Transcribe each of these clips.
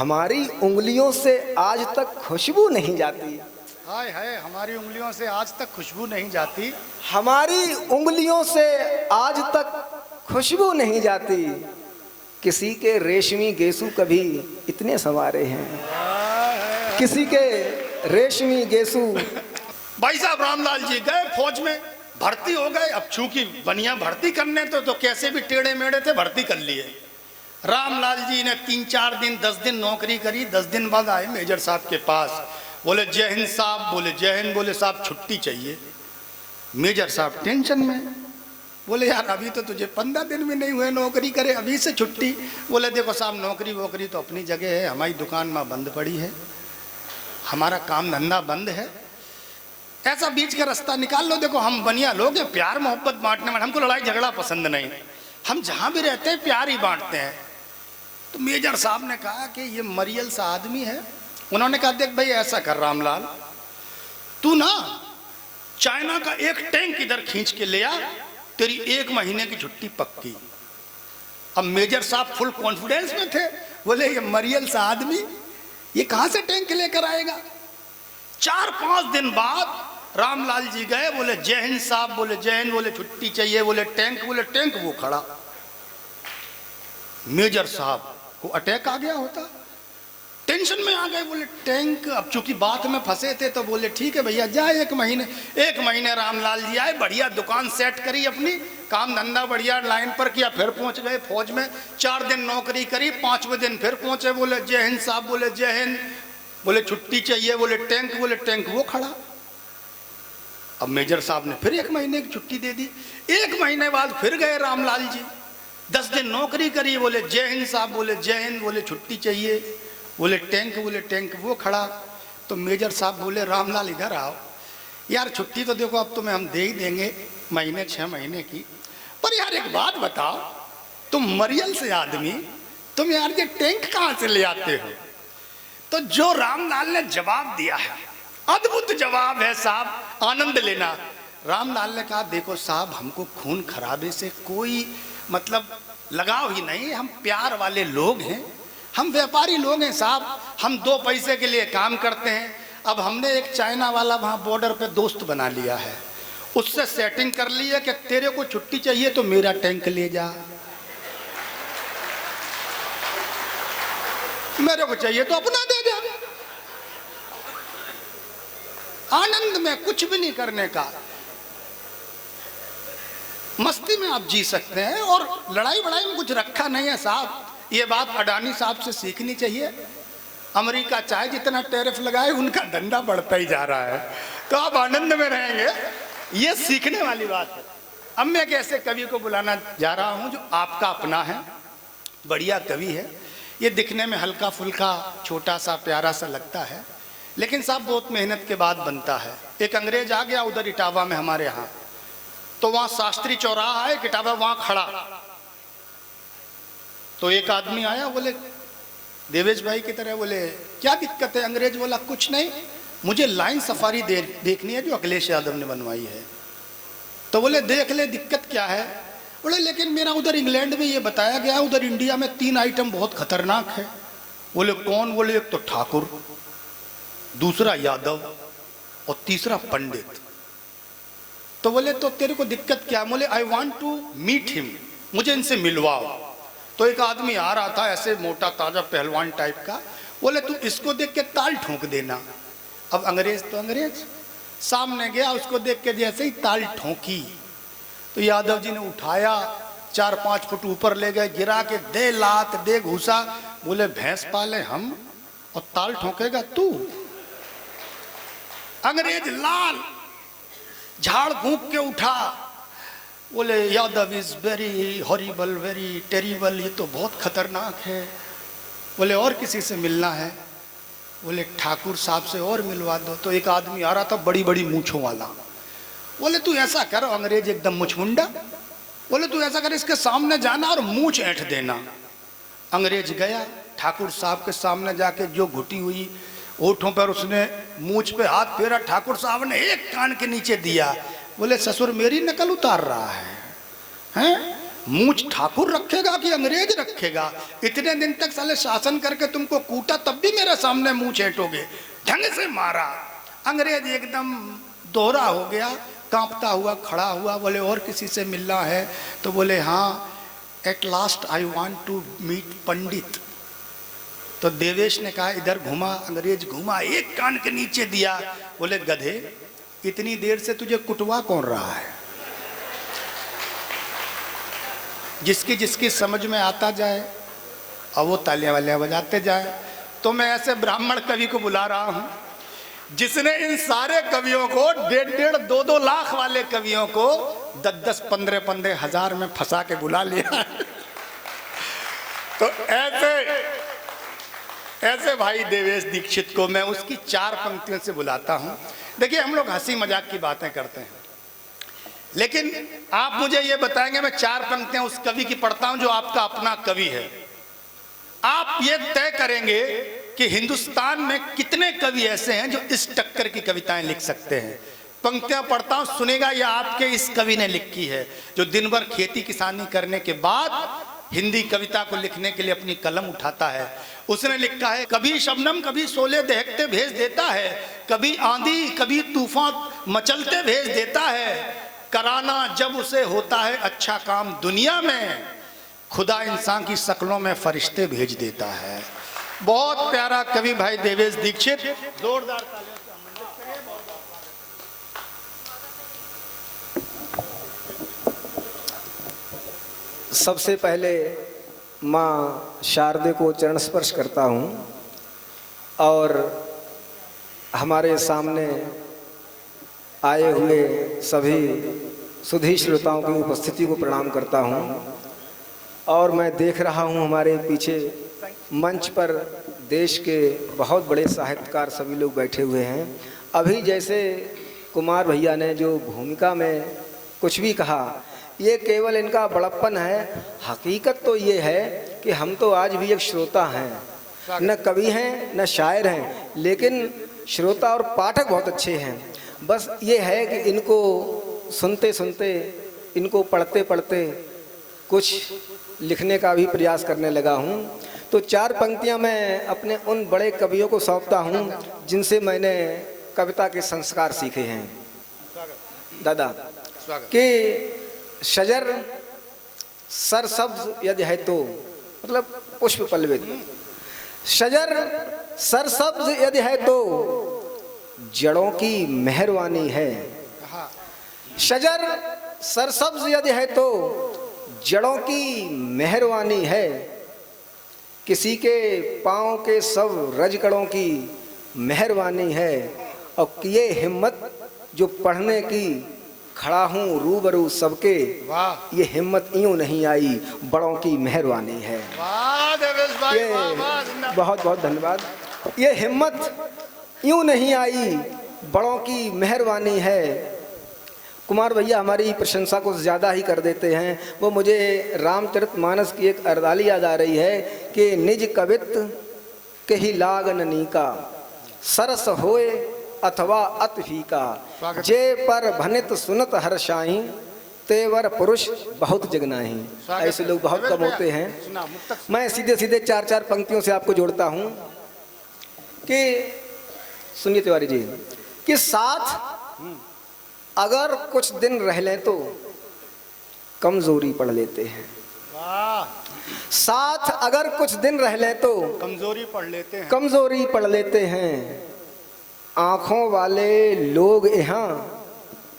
हमारी उंगलियों से आज तक खुशबू नहीं जाती। हाय हाय, हमारी उंगलियों से आज तक खुशबू नहीं जाती। हमारी उंगलियों से आज तक खुशबू नहीं जाती। किसी के रेशमी गेसू कभी इतने संवारे हैं, किसी के रेशमी गेसू। भाई साहब रामलाल जी गए फौज में, भर्ती हो गए। अब चूंकि बनिया भर्ती करने तो कैसे भी टेढ़े मेढ़े थे, भर्ती कर लिए। रामलाल जी ने 3-4 दिन 10 दिन नौकरी करी। 10 दिन बाद आए मेजर साहब के पास, बोले जय हिंद साहब। बोले जय हिंद। बोले साहब छुट्टी चाहिए। मेजर साहब टेंशन में, बोले यार अभी तो तुझे 15 दिन भी नहीं हुए नौकरी करे, अभी से छुट्टी। बोले देखो साहब, नौकरी वोकरी तो अपनी जगह है, हमारी दुकान में बंद पड़ी है, हमारा काम धंधा बंद है, ऐसा बीच का रास्ता निकाल लो। देखो हम बनिया लोग हैं, प्यार मोहब्बत बांटने वाले, हमको लड़ाई झगड़ा पसंद नहीं, हम जहाँ भी रहते हैं प्यार ही बांटते हैं। तो मेजर साहब ने कहा कि ये मरियल सा आदमी है। उन्होंने कहा देख भाई ऐसा कर रामलाल, तू ना चाइना का एक टैंक इधर खींच के ले आ, तेरी 1 महीने की छुट्टी पक्की। अब मेजर साहब फुल कॉन्फिडेंस में थे, बोले ये मरियल सा आदमी ये कहां से टैंक लेकर आएगा। 4-5 दिन बाद रामलाल जी गए, बोले जय हिंद साहब। बोले जय हिंद। बोले छुट्टी चाहिए। बोले टैंक। बोले टैंक। वो खड़ा। मेजर साहब को अटैक आ गया होता, टेंशन में आ गए। बोले टैंक। अब चूंकि बात में फंसे थे तो बोले ठीक है भैया जा 1 महीने। 1 महीने रामलाल जी आए, बढ़िया दुकान सेट करी अपनी, काम धंधा बढ़िया लाइन पर किया, फिर पहुंच गए फौज में। 4 दिन नौकरी करी, 5वें दिन फिर पहुंचे। बोले जय हिंद साहब। बोले जय हिंद। बोले छुट्टी चाहिए। बोले टैंक। बोले टैंक। वो खड़ा। अब मेजर साहब ने फिर 1 महीने की छुट्टी दे दी। 1 महीने बाद फिर गए रामलाल जी, 10 दिन नौकरी करी। बोले जय हिंद साहब। बोले जय हिंद। बोले छुट्टी चाहिए। बोले टैंक। बोले टैंक। वो खड़ा। तो मेजर साहब बोले रामलाल इधर आओ यार, छुट्टी तो देखो अब तुम्हें हम दे ही देंगे महीने 6 महीने की, पर यार एक बात बताओ, तुम मरियल से आदमी, तुम यार ये टैंक कहां से ले आते हो। तो जो रामलाल ने जवाब दिया है, अद्भुत जवाब है साहब, आनंद लेना। रामलाल ने कहा देखो साहब, हमको खून खराबे से कोई मतलब लगाव ही नहीं, हम प्यार वाले लोग हैं, हम व्यापारी लोग हैं साहब, हम 2 पैसे के लिए काम करते हैं। अब हमने एक चाइना वाला वहां बॉर्डर पे दोस्त बना लिया है, उससे सेटिंग कर ली है कि तेरे को छुट्टी चाहिए तो मेरा टैंक ले जा, मेरे को चाहिए तो अपना दे दे। आनंद में कुछ भी नहीं करने का, मस्ती में आप जी सकते हैं, और लड़ाई बड़ाई में कुछ रखा नहीं है साहब। ये बात अडानी साहब से सीखनी चाहिए। अमेरिका चाहे जितना टैरिफ लगाए, उनका धंधा बढ़ता ही जा रहा है, तो आप आनंद में रहेंगे, ये सीखने वाली बात है। अब मैं एक ऐसे कवि को बुलाना जा रहा हूं जो आपका अपना है, बढ़िया कवि है। ये दिखने में हल्का फुल्का छोटा सा प्यारा सा लगता है, लेकिन साहब बहुत मेहनत के बाद बनता है। एक अंग्रेज आ गया उधर इटावा में हमारे यहाँ, तो वहां शास्त्री चौराहा है इटावा, वहां खड़ा। तो एक आदमी आया, बोले देवेश भाई की तरह, बोले क्या दिक्कत है। अंग्रेज बोला कुछ नहीं, मुझे लाइन सफारी देखनी है जो अखिलेश यादव ने बनवाई है। तो बोले देख ले दिक्कत क्या है। बोले लेकिन मेरा उधर इंग्लैंड में ये बताया गया, उधर इंडिया में 3 आइटम बहुत खतरनाक है। बोले कौन। बोले एक तो ठाकुर, दूसरा यादव और तीसरा पंडित। तो बोले तो तेरे को दिक्कत क्या। बोले I want to meet him, मुझे इनसे मिलवाओ। तो एक आदमी आ रहा था ऐसे मोटा ताजा पहलवान टाइप का, बोले तू इसको देख के ताल ठोक देना। अब अंग्रेज तो अंग्रेज, सामने गया, उसको देख के जैसे ही ताल ठोकी तो यादव जी ने उठाया, 4-5 फुट ऊपर ले गए, गिरा के दे लात दे घुसा। बोले भैंस पाले हम और ताल ठोकेगा तू। अंग्रेज लाल झाड़ फूंक के उठा, बोले Yadav is very horrible, very terrible, ये तो बहुत खतरनाक है। बोले और किसी से मिलना है। बोले ठाकुर साहब से और मिलवा दो। तो एक आदमी आ रहा था बड़ी बड़ी मूंछों वाला। बोले तू ऐसा कर, अंग्रेज एकदम मुछमुंडा, बोले तू ऐसा कर इसके सामने जाना और मूंछ ऐंठ देना। अंग्रेज गया, ठाकुर साहब के सामने जाके जो घुटी हुई होठों पर उसने मूंछ पे हाथ फेरा, ठाकुर साहब ने एक कान के नीचे दिया। बोले ससुर मेरी नकल उतार रहा है हैं? मूछ ठाकुर रखेगा कि अंग्रेज रखेगा? इतने दिन तक साले शासन करके तुमको कूटा, तब भी मेरे सामने मूछ ऐंठोगे? ढंग से मारा। अंग्रेज एकदम दोहरा हो गया, कांपता हुआ खड़ा हुआ। बोले और किसी से मिलना है? तो बोले हाँ, at last I want to meet Pandit. तो देवेश ने कहा इधर घुमा। अंग्रेज घुमा, एक कान के नीचे दिया। बोले गधे, इतनी देर से तुझे कुटवा कौन रहा है? जिसकी जिसकी समझ में आता जाए और वो तालियां वालियां बजाते जाए। तो मैं ऐसे ब्राह्मण कवि को बुला रहा हूं जिसने इन सारे कवियों को 1.5 2 लाख वाले कवियों को 10 15 हजार में फंसा के बुला लिया। तो ऐसे भाई देवेश दीक्षित को मैं उसकी 4 पंक्तियों से बुलाता हूं। देखिए, हम लोग हंसी मजाक की बातें करते हैं, लेकिन आप मुझे ये बताएंगे, मैं 4 पंक्तियां उस कवि की पढ़ता हूं जो आपका अपना कवि है। आप ये तय करेंगे कि हिंदुस्तान में कितने कवि ऐसे हैं जो इस टक्कर की कविताएं लिख सकते हैं। पंक्तियां पढ़ता हूं, सुनेगा, ये आपके इस कवि ने लिखी है जो दिन भर खेती किसानी करने के बाद हिंदी कविता को लिखने के लिए अपनी कलम उठाता है। उसने लिखा है, कभी शबनम कभी शोले दहकते भेज देता है, कभी आंधी कभी तूफान मचलते भेज देता है, कराना जब उसे होता है अच्छा काम दुनिया में, खुदा इंसान की शक्लों में फरिश्ते भेज देता है। बहुत प्यारा कवि भाई देवेश दीक्षित, जोरदार तालियों से आमंत्रित करिए। सबसे पहले माँ शारदे को चरण स्पर्श करता हूँ और हमारे सामने आए हुए सभी सुधी श्रोताओं की उपस्थिति को प्रणाम करता हूँ। और मैं देख रहा हूँ हमारे पीछे मंच पर देश के बहुत बड़े साहित्यकार सभी लोग बैठे हुए हैं। अभी जैसे कुमार भैया ने जो भूमिका में कुछ भी कहा, ये केवल इनका बड़प्पन है। हकीकत तो ये है कि हम तो आज भी एक श्रोता हैं, न कवि हैं न शायर हैं, लेकिन श्रोता और पाठक बहुत अच्छे हैं। बस ये है कि इनको सुनते सुनते, इनको पढ़ते पढ़ते कुछ लिखने का भी प्रयास करने लगा हूँ। तो 4 पंक्तियाँ मैं अपने उन बड़े कवियों को सौंपता हूँ जिनसे मैंने कविता के संस्कार सीखे हैं। दादा कि शजर सरसब्ज यदि है तो, मतलब पुष्प पल्लवित, शजर सरसब्ज यदि है तो जड़ों की मेहरबानी है। शजर सरसब्ज यदि है तो जड़ों की मेहरबानी है, किसी के पाँव के सब रजकड़ों की मेहरबानी है, और किए हिम्मत जो पढ़ने की खड़ा हूँ रूबरू सबके, ये हिम्मत यूं नहीं आई बड़ों की मेहरबानी है। ये बहुत बहुत धन्यवाद। ये हिम्मत यूं नहीं आई बड़ों की मेहरबानी है। कुमार भैया हमारी प्रशंसा को ज़्यादा ही कर देते हैं। वो मुझे रामचरितमानस की एक अर्दाली याद आ रही है कि निज कवित्व के ही लाग ननीका, सरस होए अथवा अत फीका, जे पर भनित सुनत हर्षाई, तेवर पुरुष बहुत जगनाही। ऐसे लोग बहुत कम होते हैं। मैं सीधे सीधे 4 पंक्तियों से आपको जोड़ता हूँ कि सुनिए तिवारी जी, कि साथ अगर कुछ दिन रह लें तो कमजोरी पढ़ लेते हैं। साथ अगर कुछ दिन रह लें तो कमजोरी पढ़ लेते हैं, कमजोरी पढ़ लेते हैं। आँखों वाले लोग यहाँ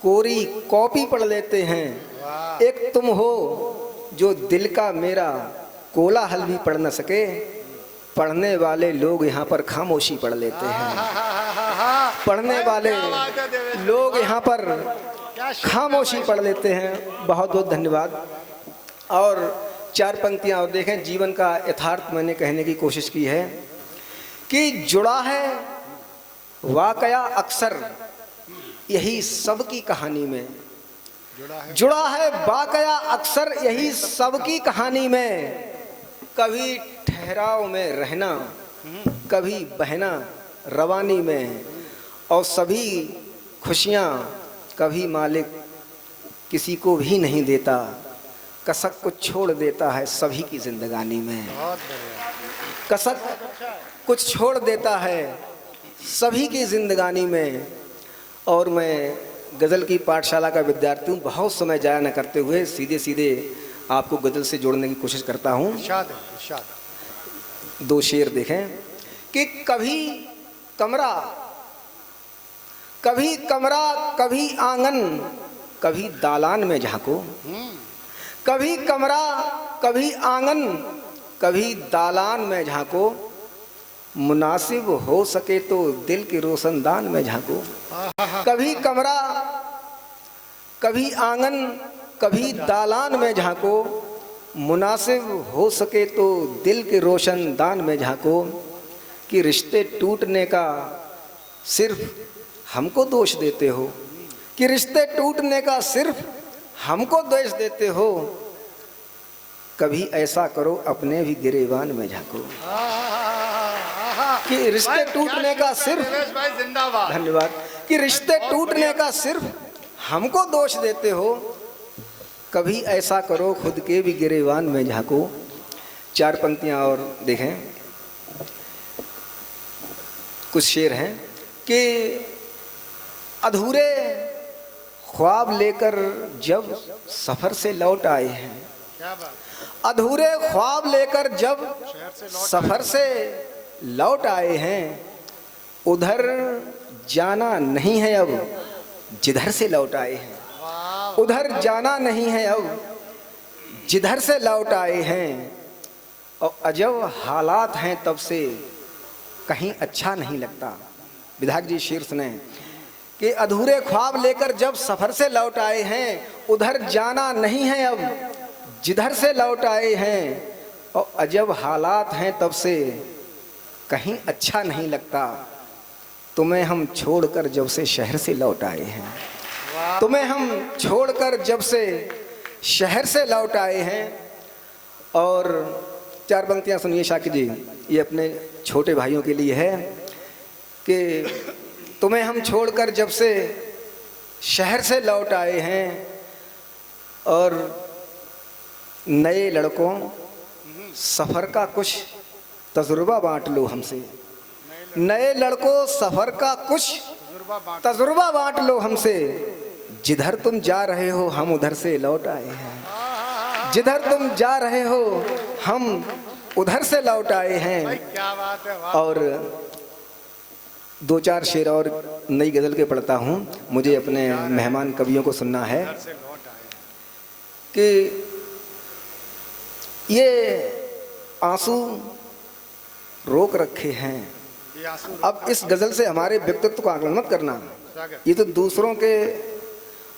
कोरी कॉपी पढ़ लेते हैं। एक तुम हो जो दिल का मेरा कोलाहल भी पढ़ न सके, पढ़ने वाले लोग यहाँ पर खामोशी पढ़ लेते हैं। पढ़ने वाले लोग यहाँ पर खामोशी पढ़ लेते हैं। बहुत बहुत धन्यवाद। और 4 पंक्तियाँ और देखें, जीवन का यथार्थ मैंने कहने की कोशिश की है कि जुड़ा है वाकया अक्सर यही सबकी कहानी में, जुड़ा है वाकया अक्सर यही सबकी कहानी में। कभी ठहराव में रहना, कभी बहना रवानी में, और सभी खुशियाँ कभी मालिक किसी को भी नहीं देता, कसक कुछ छोड़ देता है सभी की जिंदगानी में। बहुत बढ़िया। कसक कुछ छोड़ देता है सभी की जिंदगानी में। और मैं गज़ल की पाठशाला का विद्यार्थी हूँ, बहुत समय जाया न करते हुए सीधे सीधे आपको गज़ल से जोड़ने की कोशिश करता हूँ। इरशाद है, इरशाद है। दो शेर देखें कि कभी कमरा कभी आंगन कभी दालान में झांको, कभी कमरा कभी आंगन कभी दालान में झांको, मुनासिब हो सके तो दिल के रोशनदान में झांको। कभी कमरा कभी आंगन कभी दालान में झांको, मुनासिब हो सके तो दिल के रोशनदान में झांको। कि रिश्ते टूटने का सिर्फ हमको दोष देते हो, कि रिश्ते टूटने का सिर्फ हमको दोष देते हो, कभी ऐसा करो अपने भी गिरेबान में झांको। कि रिश्ते टूटने का सिर्फ, जिंदाबाद, धन्यवाद, कि रिश्ते टूटने का सिर्फ हमको दोष देते हो, कभी ऐसा करो खुद के भी गिरेबान में झांको। चार पंक्तियां और देखें, कुछ शेर हैं कि अधूरे ख्वाब लेकर जब सफ़र से लौट आए हैं, क्या बात, अधूरे ख्वाब लेकर जब सफ़र से लौट आए हैं, उधर जाना नहीं है अब जिधर से लौट आए हैं, उधर जाना नहीं है अब जिधर से लौट आए हैं। और अजब हालात हैं तब से कहीं अच्छा नहीं लगता। विधायक जी शेर सुने कि अधूरे ख्वाब लेकर जब सफ़र से लौट आए हैं, उधर जाना नहीं है अब जिधर से लौट आए हैं। और अजब हालात हैं तब से कहीं अच्छा नहीं लगता, तुम्हें हम छोड़कर जब से शहर से लौट आए हैं, तुम्हें हम छोड़कर जब से शहर से लौट आए हैं। और चार पंक्तियाँ सुनिए शाकिर जी, ये अपने छोटे भाइयों के लिए है कि तुम्हें हम छोड़कर जब से शहर से लौट आए हैं, और नए लड़कों सफ़र का कुछ तजुर्बा बांट लो हमसे, नए लड़कों सफ़र का कुछ तजुर्बा बांट लो हमसे, जिधर तुम जा रहे हो हम उधर से लौट आए हैं, जिधर तुम जा रहे हो हम उधर से लौट आए हैं। क्या बात है, वाह। और दो चार शेर और नई गज़ल के पढ़ता हूँ, मुझे अपने मेहमान कवियों को सुनना है कि ये आंसू रोक रखे हैं। अब इस गज़ल से हमारे व्यक्तित्व को आकलन मत करना, ये तो दूसरों के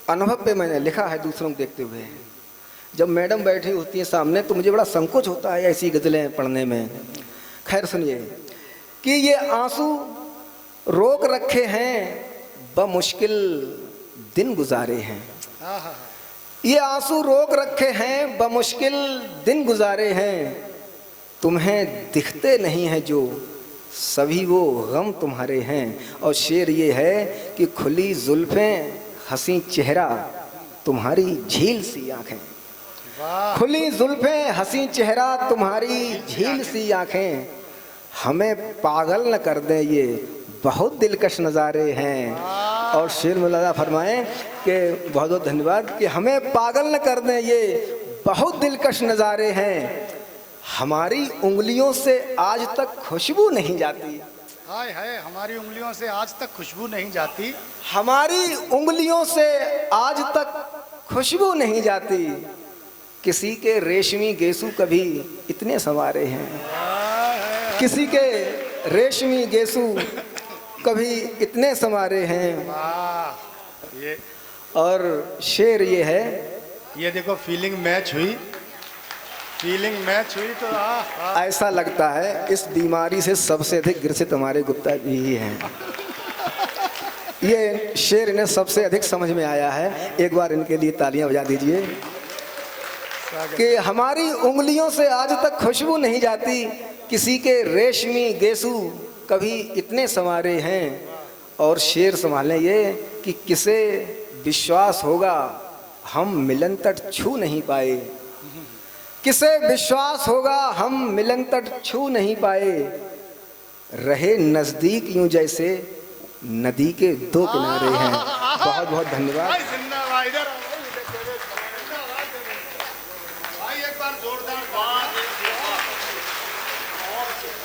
अनुभव पे मैंने लिखा है, दूसरों को देखते हुए। जब मैडम बैठी होती है सामने तो मुझे बड़ा संकोच होता है ऐसी गज़लें पढ़ने में। खैर सुनिए कि ये आंसू रोक रखे हैं बमुश्किल दिन गुजारे हैं, ये आंसू रोक रखे हैं बमुश्किल दिन गुजारे हैं, तुम्हें दिखते नहीं हैं जो सभी वो गम तुम्हारे हैं। और शेर ये है कि खुली जुल्फ़ें हंसी चेहरा तुम्हारी झील सी आँखें, खुली जुल्फ़ें हंसी चेहरा तुम्हारी झील सी आँखें, हमें पागल न कर दें ये बहुत दिलकश नज़ारे हैं। और शेर मुलाजा फरमाएं कि बहुत बहुत धन्यवाद कि हमें पागल न कर दें ये बहुत दिलकश नज़ारे हैं, हमारी उंगलियों से आज तक खुशबू नहीं जाती, हाय हाय, हमारी उंगलियों से आज तक खुशबू नहीं जाती, हमारी उंगलियों से आज तक खुशबू नहीं जाती, किसी के रेशमी गेसू कभी इतने संवारे हैं, किसी के रेशमी गेसू कभी इतने संवारे हैं। ये और शेर ये है, ये देखो फीलिंग मैच हुई, फीलिंग मैच हुई तो ऐसा लगता है इस बीमारी से सबसे अधिक ग्रसित हमारे गुप्ता जी ही हैं। ये शेर इन्हें सबसे अधिक समझ में आया है, एक बार इनके लिए तालियां बजा दीजिए कि हमारी उंगलियों से आज तक खुशबू नहीं जाती, किसी के रेशमी गेसू कभी इतने संवारे हैं। और शेर संभालें ये कि किसे विश्वास होगा हम मिलन तक छू नहीं पाए, किसे विश्वास होगा हम मिलन तट छू नहीं पाए, रहे नजदीक यूं जैसे नदी के दो किनारे हैं। बहुत बहुत धन्यवाद। भाई जिंदाबाद, इधर आओ, भाई एक बार जोरदार बात।